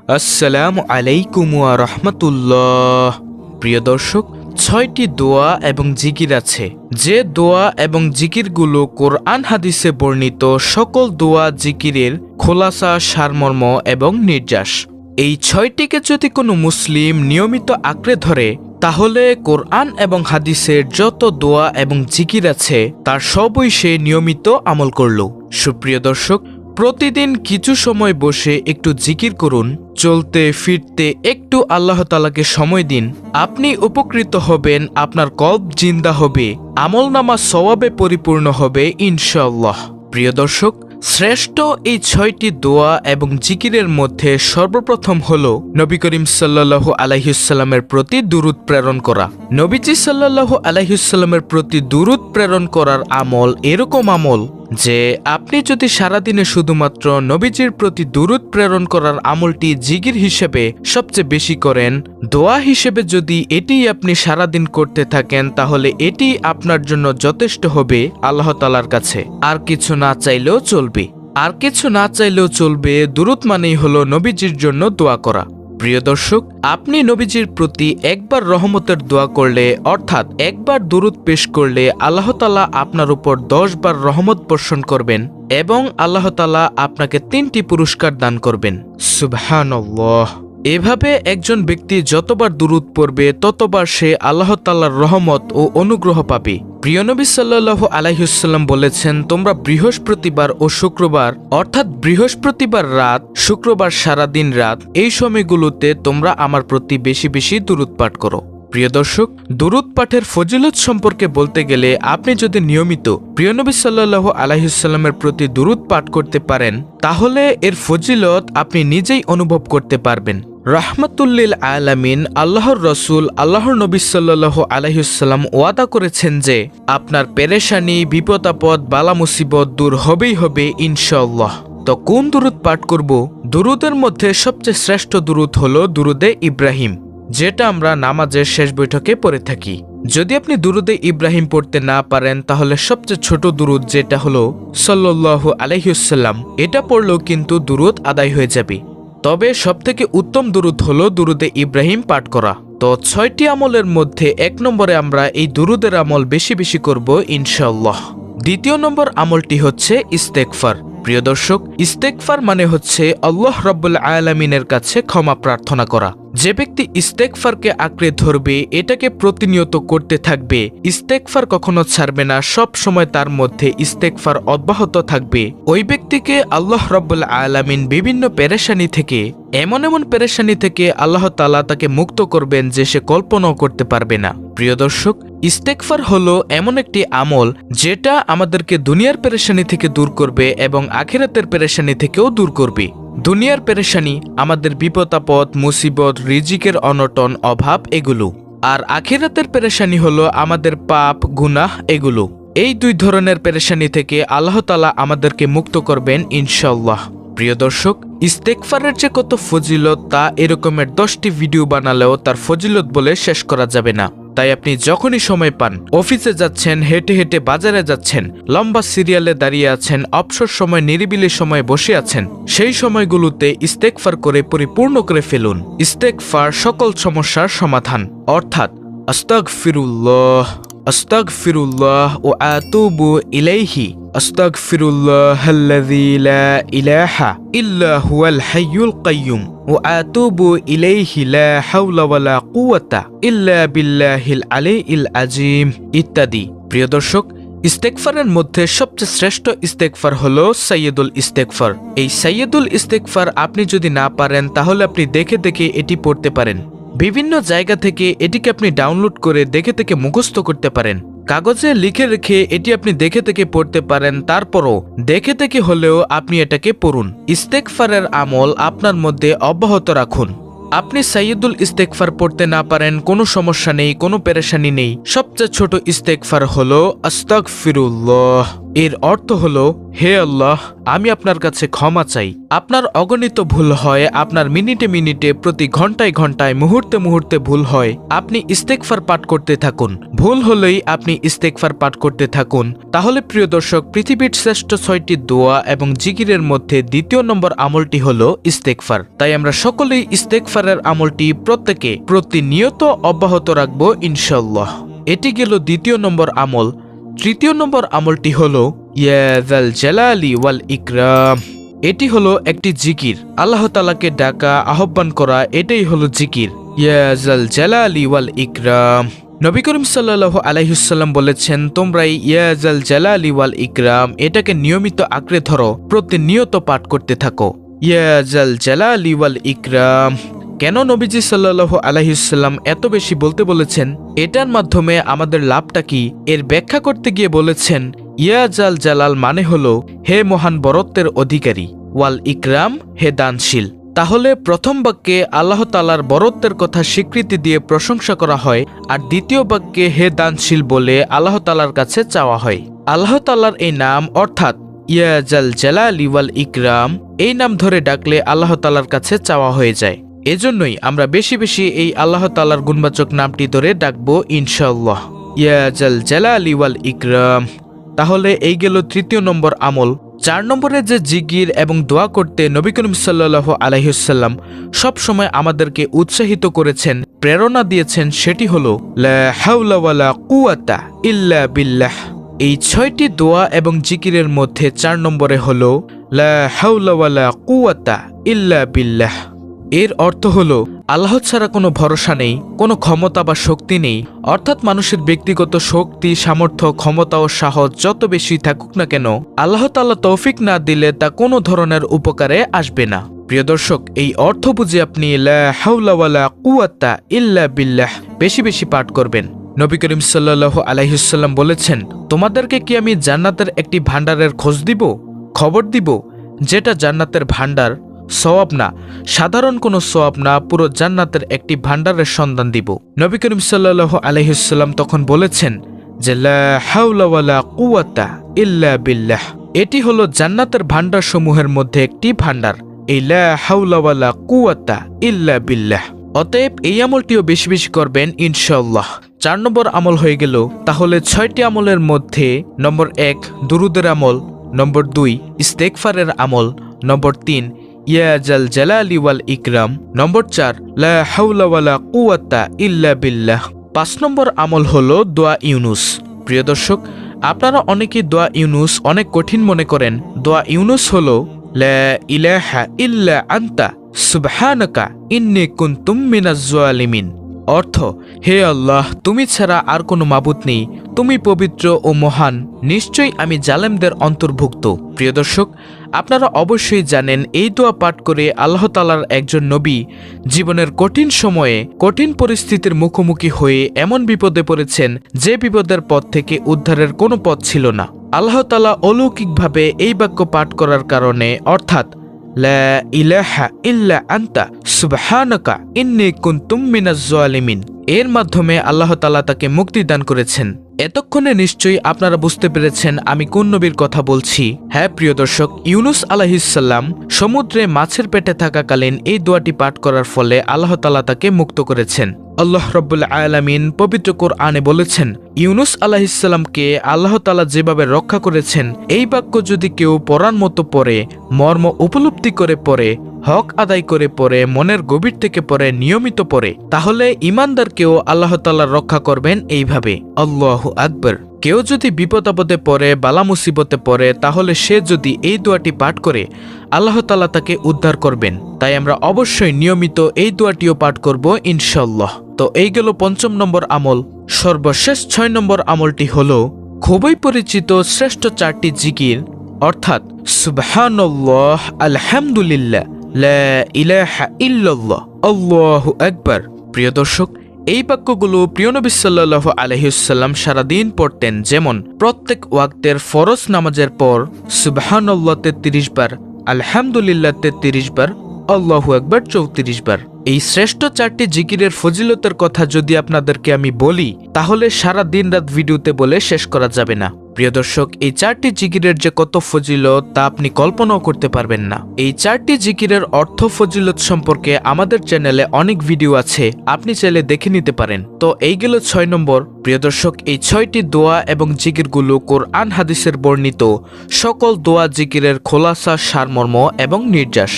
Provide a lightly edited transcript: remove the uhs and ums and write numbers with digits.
আসসালামু আলাইকুম ওয়া রাহমাতুল্লাহ। প্রিয় দর্শক, ৬টি দোয়া এবং জিকির আছে, যে দোয়া এবং জিকিরগুলো কোরআন হাদিসে বর্ণিত সকল দোয়া জিকিরের খোলাসা, সারমর্ম এবং নির্যাস। এই ৬টিকে যদি কোনো মুসলিম নিয়মিত আঁকড়ে ধরে, তাহলে কোরআন এবং হাদিসের যত দোয়া এবং জিকির আছে তার সবই সে নিয়মিত আমল করল। সুপ্রিয় দর্শক, প্রতিদিন কিছু সময় বসে একটু জিকির করুন, চলতে ফিরতে একটু আল্লাহ তাআলাকে সময় দিন। আপনি উপকৃত হবেন, আপনার কল্ব জিন্দা হবে, আমলনামা সওয়াবে পরিপূর্ণ হবে ইনশাআল্লাহ। প্রিয় দর্শক, শ্রেষ্ঠ এই ৬টি দোয়া এবং জিকিরের মধ্যে সর্বপ্রথম হল নবী করিম সাল্লাল্লাহু আলাইহি ওয়াসাল্লামের প্রতি দুরূদ প্রেরণ করা। নবীজি সাল্লাল্লাহু আলাইহি ওয়াসাল্লামের প্রতি দুরূদ প্রেরণ করার আমল এরকম আমল যে আপনি যদি সারাদিনে শুধুমাত্র নবীজির প্রতি দুরূদ প্রেরণ করার আমলটি জিকির হিসেবে সবচেয়ে বেশি করেন, দোয়া হিসেবে যদি এটি আপনি সারাদিন করতে থাকেন, তাহলে এটি আপনার জন্য যথেষ্ট হবে আল্লাহ তাআলার কাছে। আর কিছু না চাইলেও চলবে। দুরূদ মানেই হলো নবীজির জন্য দোয়া করা। প্রিয় দর্শক, আপনি নবীজির প্রতি একবার রহমতের দোয়া করলে, অর্থাৎ একবার দুরূদ পেশ করলে আল্লাহ তাআলা আপনার উপর 10 বার রহমত বর্ষণ করবেন এবং আল্লাহ তাআলা আপনাকে 3টি পুরস্কার দান করবেন। সুবহানাল্লাহ। এভাবে একজন ব্যক্তি যতবার দুরূদ পড়বে ততবার সে আল্লাহ তাআলার রহমত ও অনুগ্রহ পাবে। প্রিয় নবী সাল্লাল্লাহু আলাইহি ওয়াসাল্লাম বলেছেন, তোমরা বৃহস্পতিবার ও শুক্রবার, অর্থাৎ বৃহস্পতিবার রাত, শুক্রবার সারাদিন রাত, এই সময়গুলোতে তোমরা আমার প্রতি বেশি বেশি দুরূদ পাঠ করো। প্রিয় দর্শক, দুরূদ পাঠের ফজিলত সম্পর্কে বলতে গেলে, আপনি যদি নিয়মিত প্রিয় নবী সাল্লাল্লাহু আলাইহি ওয়াসাল্লামের প্রতি দুরূদ পাঠ করতে পারেন, তাহলে এর ফজিলত আপনি নিজেই অনুভব করতে পারবেন। রাহমাতুল্লিল আলামিন আল্লাহর রসুল আল্লাহর নবী সাল্লাল্লাহু আলাইহি ওয়াসাল্লাম ওয়াদা করেছেন যে আপনার পেরেশানি, বিপদ আপদ, বালা মুসিবত দূর হবেই হবে ইনশাআল্লাহ। তো কোন দুরূদ পাঠ করব? দুরূদের মধ্যে সবচেয়ে শ্রেষ্ঠ দুরূদ হলো দুরূদে ইব্রাহিম, যেটা আমরা নামাজের শেষ বৈঠকে পড়ে থাকি। যদি আপনি দুরূদে ইব্রাহিম পড়তে না পারেন, তাহলে সবচেয়ে ছোট দুরূদ যেটা হলো সাল্লাল্লাহু আলাইহি ওয়াসাল্লাম, এটা পড়লেও কিন্তু দুরূদ আদায় হয়ে যাবে। তবে সবথেকে উত্তম দুরূদ হলো দুরূদে ইব্রাহিম পাঠ করা। তো ৬টি আমলের মধ্যে ১ নম্বরে আমরা এই দুরূদের আমল বেশি বেশি করব ইনশাআল্লাহ। দ্বিতীয় নম্বর আমলটি হচ্ছে ইস্তেগফার। প্রিয় দর্শক, ইস্তেগফার মানে হচ্ছে আল্লাহ রাব্বুল আলামিনের কাছে ক্ষমা প্রার্থনা করা। যে ব্যক্তি ইস্তেগফারকে আঁকড়ে ধরবে, এটাকে প্রতিনিয়ত করতে থাকবে, ইস্তেগফার কখনো ছাড়বে না, সব সময় তার মধ্যে ইস্তেগফার অব্যাহত থাকবে, ওই ব্যক্তিকে আল্লাহ রাব্বুল আলামিন বিভিন্ন পেরেশানি থেকে, এমন পেরেশানি থেকে আল্লাহ তাআলা তাকে মুক্ত করবেন যে সে কল্পনাও করতে পারবে না। প্রিয় দর্শক, ইস্তেগফার হলো এমন একটি আমল যেটা আমাদেরকে দুনিয়ার পেরেশানি থেকে দূর করবে এবং আখিরাতের পেরেশানি থেকেও দূর করবে। দুনিয়ার পেরেশানি আমাদের বিপদ আপদ, মুসিবত, রিজিকের অনটন, অভাব এগুলো, আর আখিরাতের পেরেশানি হলো আমাদের পাপ, গুনাহ এগুলো। এই 2 ধরনের পেরেশানি থেকে আল্লাহ তাআলা আমাদেরকে মুক্ত করবেন ইনশাআল্লাহ। প্রিয় দর্শক, ইস্তেগফারের যে কত ফজিলত, তা এরকমের 10টি ভিডিও বানালেও তার ফজিলত বলে শেষ করা যাবে না। তাই আপনি যখনই সময় পান, অফিসে যাচ্ছেন, হেঁটে হেঁটে বাজারে যাচ্ছেন, লম্বা সিরিয়ালে দাঁড়িয়ে আছেন, অবসর সময় নিরিবিলি সময় বসে আছেন, সেই সময়গুলোতে ইস্তেগফার করে পরিপূর্ণ করে ফেলুন। ইস্তেগফার সকল সমস্যার সমাধান, অর্থাৎ আস্তাগফিরুল্লাহ, আস্তাগফিরুল্লাহ ওয়া আতুবু ইলাইহি, আস্তাগফিরুল্লাহাল্লাযী লা ইলাহা ইল্লা হুয়াল হাইয়ুল কাইয়্যুম ওয়া আতুবু ইলাইহি লা হাওলা ওয়ালা কুওয়াতা ইল্লা বিল্লাহিল আলিয়্যিল আযীম ইত্যাদি। প্রিয় দর্শক, ইস্তেগফারের মধ্যে সবচেয়ে শ্রেষ্ঠ ইস্তেগফার হলো সাইয়্যিদুল ইস্তেগফার। এই সাইয়্যিদুল ইস্তেগফার আপনি যদি না পারেন, তাহলে আপনি দেখে দেখে এটি পড়তে পারেন। বিভিন্ন জায়গা থেকে এটিকে আপনি ডাউনলোড করে দেখে দেখে মুখস্থ করতে পারেন। কাগজে লিখে রেখে এটি আপনি দেখে দেখে পড়তে পারেন। তারপরও দেখে দেখে হলেও আপনি এটাকে পড়ুন। ইস্তেগফারের আমল আপনার মধ্যে অব্যাহত রাখুন। আপনি সাইয়্যিদুল ইস্তেগফার পড়তে না পারেন, কোনো সমস্যা নেই, কোনো পেরেশানি নেই। সবচেয়ে ছোট ইস্তেগফার হলো আস্তাগফিরুল্লাহ। এর অর্থ হলো, হে আল্লাহ, আমি আপনার কাছে ক্ষমা চাই। আপনার অগণিত ভুল হয়, আপনার মিনিটে মিনিটে, প্রতি ঘন্টায় ঘন্টায়, মুহূর্তে মুহূর্তে ভুল হয়। আপনি ইস্তেগফার পাঠ করতে থাকুন। ভুল হলেই আপনি ইস্তেগফার পাঠ করতে থাকুন। তাহলে প্রিয় দর্শক, পৃথিবীর শ্রেষ্ঠ 6টি দোয়া এবং জিকিরের মধ্যে দ্বিতীয় নম্বর আমলটি হলো ইস্তেগফার। তাই আমরা সকলেই ইস্তেগফারের আমলটি প্রত্যেকে প্রতিনিয়ত অব্যাহত রাখব ইনশাআল্লাহ। এটি গেল দ্বিতীয় নম্বর আমল। তৃতীয় নম্বর আমলটি হলো ইয়া যাল জালালি ওয়াল ইকরাম। এটি হলো একটি জিকির। আল্লাহ তাআলাকে ডাকা, আহ্বান করা, এটাই হলো জিকির। ইয়া যাল জালালি ওয়াল ইকরাম। নবী করিম সাল্লাল্লাহু আলাইহি ওয়াসাল্লাম বলেছেন, তোমরা ইয়া যাল জালালি ওয়াল ইকরাম এটাকে নিয়মিত আঁকড়ে ধরো, প্রতিনিয়ত পাঠ করতে থাকো। ইয়া যাল জালালি ওয়াল ইকরাম। কেন নবীজি সাল্লাল্লাহু আলাইহি ওয়াসাল্লাম এত বেশি বলতে বলেছেন? এটার মাধ্যমে আমাদের লাভটা কি, এর ব্যাখ্যা করতে গিয়ে বলেছেন, ইয়া জাল জালাল মানে হলো হে মহান বরত্বের অধিকারী, ওয়াল ইকরাম হে দানশীল। তাহলে প্রথম বাক্যে আল্লাহ তাআলার বরত্বের কথা স্বীকৃতি দিয়ে প্রশংসা করা হয়, আর দ্বিতীয় বাক্যে হে দানশীল বলে আল্লাহ তাআলার কাছে চাওয়া হয়। আল্লাহ তাআলার এই নাম অর্থাৎ ইয়া জাল জালালি ওয়াল ইকরাম, এই নাম ধরে ডাকলে আল্লাহ তাআলার কাছে চাওয়া হয়ে যায়। এজন্যই আমরা বেশি বেশি এই আল্লাহ তাআলার গুণবাচক নামটি ধরে ডাকবো ইনশাআল্লাহ, ইয়া জাল জালালি ওয়াল ইকরাম। তাহলে এই গেল তৃতীয় নম্বর আমল। 4 নম্বরে যে জিকির এবং দোয়া করতে নবী করিম সাল্লাল্লাহু আলাইহি ওয়াসাল্লাম সব সময় আমাদেরকে উৎসাহিত করেছেন, প্রেরণা দিয়েছেন, সেটি হলো লা হাওলা ওয়ালা কুওয়াতা ইল্লা বিল্লাহ। এই 6টি দোয়া এবং জিকিরের মধ্যে 4 নম্বরে হলো লা হাওলা ওয়ালা কুওয়াতা ইল্লা বিল্লাহ। এর অর্থ হলো আল্লাহ ছাড়া কোনো ভরসা নেই, কোনো ক্ষমতা বা শক্তি নেই। অর্থাৎ মানুষের ব্যক্তিগত শক্তি, সামর্থ্য, ক্ষমতা ও সাহস যত বেশি থাকুক না কেন, আল্লাহ তাআলা তৌফিক না দিলে তা কোনো ধরনের উপকারে আসবে না। প্রিয় দর্শক, এই অর্থ বুঝে আপনি লা হাওলা ওয়ালা কুওয়াতা ইল্লা বিল্লাহ বেশি বেশি পাঠ করবেন। নবী করিম সাল্লাল্লাহু আলাইহি ওয়াসাল্লাম বলেছেন, তোমাদেরকে কি আমি জান্নাতের একটি ভান্ডারের খোঁজ দিব, খবর দিব, যেটা জান্নাতের ভান্ডার, সওয়াব না, সাধারণ কোনো সওয়াব না, পুরো জান্নাতের একটি ভান্ডারের সন্ধান দিব। নবী করিম সাল্লাল্লাহু আলাইহি ওয়াসাল্লাম তখন বলেছেন যে লা হাওলা ওয়ালা কুওয়াতা ইল্লা বিল্লাহ। এটি হলো জান্নাতের ভান্ডার সমূহের মধ্যে একটি ভান্ডার, এই লা হাওলা ওয়ালা কুওয়াতা ইল্লা বিল্লাহ। অতএব এই আমলটিও বেশি বেশি করবেন ইনশাআল্লাহ। 4 নম্বর আমল হয়ে গেল। তাহলে 6টি আমলের মধ্যে নম্বর 1 দুরুদের আমল, নম্বর 2 ইস্তেগফারের আমল, নম্বর 3 ইয়া জাল জালালি ওয়াল ইকরাম, নম্বর 4 লা হাওলা ওয়ালা কুওয়াতা ইল্লা বিল্লাহ। 5 নম্বর আমল হলো দোয়া ইউনুস। প্রিয় দর্শক, আপনারা অনেকেই দোয়া ইউনুস অনেক কঠিন মনে করেন। দোয়া ইউনুস হলো লা ইলাহা ইল্লা আনতা সুবহানাকা ইন্নী কুনতু মিনাজ জালিমিন। অর্থ, হে আল্লাহ, তুমি ছাড়া আর কোনো মাবুদ নেই, তুমি পবিত্র ও মহান, নিশ্চয়ই আমি জালেমদের অন্তর্ভুক্ত। প্রিয় দর্শক, আপনারা অবশ্যই জানেন এই দোয়া পাঠ করে আল্লাহ তাআলার একজন নবী জীবনের কঠিন সময়ে, কঠিন পরিস্থিতির মুখোমুখি হয়ে এমন বিপদে পড়েছেন যে বিপদের পথ থেকে উদ্ধারের কোনো পথ ছিল না। আল্লাহ তাআলা অলৌকিকভাবে এই বাক্য পাঠ করার কারণে, অর্থাৎ লা ইলাহা ইল্লা আনতা সুবহানাকা ইন্নী কুনতু মিনাজ জালিমিন, এর মাধ্যমে আল্লাহ তাআলা তাকে মুক্তি দান করেছেন। এতক্ষণে নিশ্চয়ই আপনারা বুঝতে পেরেছেন আমি কোন নবীর কথা বলছি। হ্যাঁ প্রিয় দর্শক, ইউনুস আলাইহিস সালাম সমুদ্রে মাছের পেটে থাকাকালীন এই দোয়াটি পাঠ করার ফলে আল্লাহ তাআলা তাকে মুক্ত করেছেন। আল্লাহ রাব্বুল আলামিন পবিত্র কোরআনে বলেছেন, ইউনুস আলাইহিস সালামকে আল্লাহ তাআলা যেভাবে রক্ষা করেছেন, এই বাক্য যদি কেউ পড়ার মতো পড়ে, মর্ম উপলব্ধি করে পড়ে, হক আদায় করে পড়ে, মনের গভীর থেকে পড়ে, নিয়মিত পড়ে, তাহলে ঈমানদারকেও আল্লাহ তাআলা রক্ষা করবেন এইভাবে। আল্লাহু আকবার। কেউ যদি বিপদ আপদে পড়ে, বালা মুসিবতে পড়ে, তাহলে সে যদি এই দোয়াটি পাঠ করে, আল্লাহ তাআলা তাকে উদ্ধার করবেন। তাই আমরা অবশ্যই নিয়মিত এই দোয়াটিও পাঠ করব ইনশাআল্লাহ। তো এই গেল 5ম নম্বর আমল। সর্বশেষ 6 নম্বর আমলটি হলো খুবই পরিচিত শ্রেষ্ঠ 4টি জিকির, অর্থাৎ সুবহানাল্লাহ, আলহামদুলিল্লাহ, লা ইলাহা ইল্লাল্লাহ, আল্লাহু আকবার। প্রিয় দর্শক, এই বাক্যগুলো প্রিয় নবী সাল্লাল্লাহু আলাইহি ওয়াসাল্লাম সারাদিন পড়তেন। যেমন প্রত্যেক ওয়াক্তের ফরজ নামাজের পর সুবহানাল্লাহ 33 বার, আলহামদুলিল্লাহ 33 বার, আল্লাহু আকবার 34 বার। এই শ্রেষ্ঠ 4টি জিকিরের ফজিলতের কথা যদি আপনাদেরকে আমি বলি তাহলে সারা দিন রাত ভিডিওতে বলে শেষ করা যাবে না। প্রিয় দর্শক, এই 4টি জিকিরের যে কত ফজিলত তা আপনি কল্পনাও করতে পারবেন না। এই 4টি জিকিরের অর্থ ফজিলত সম্পর্কে আমাদের চ্যানেলে অনেক ভিডিও আছে, আপনি চাইলে দেখে নিতে পারেন। তো এই গেল 6 নম্বর। প্রিয় দর্শক, এই 6টি দোয়া এবং জিকিরগুলো কোরআন হাদিসের বর্ণিত সকল দোয়া জিকিরের খোলাসা, সারমর্ম এবং নির্যাস।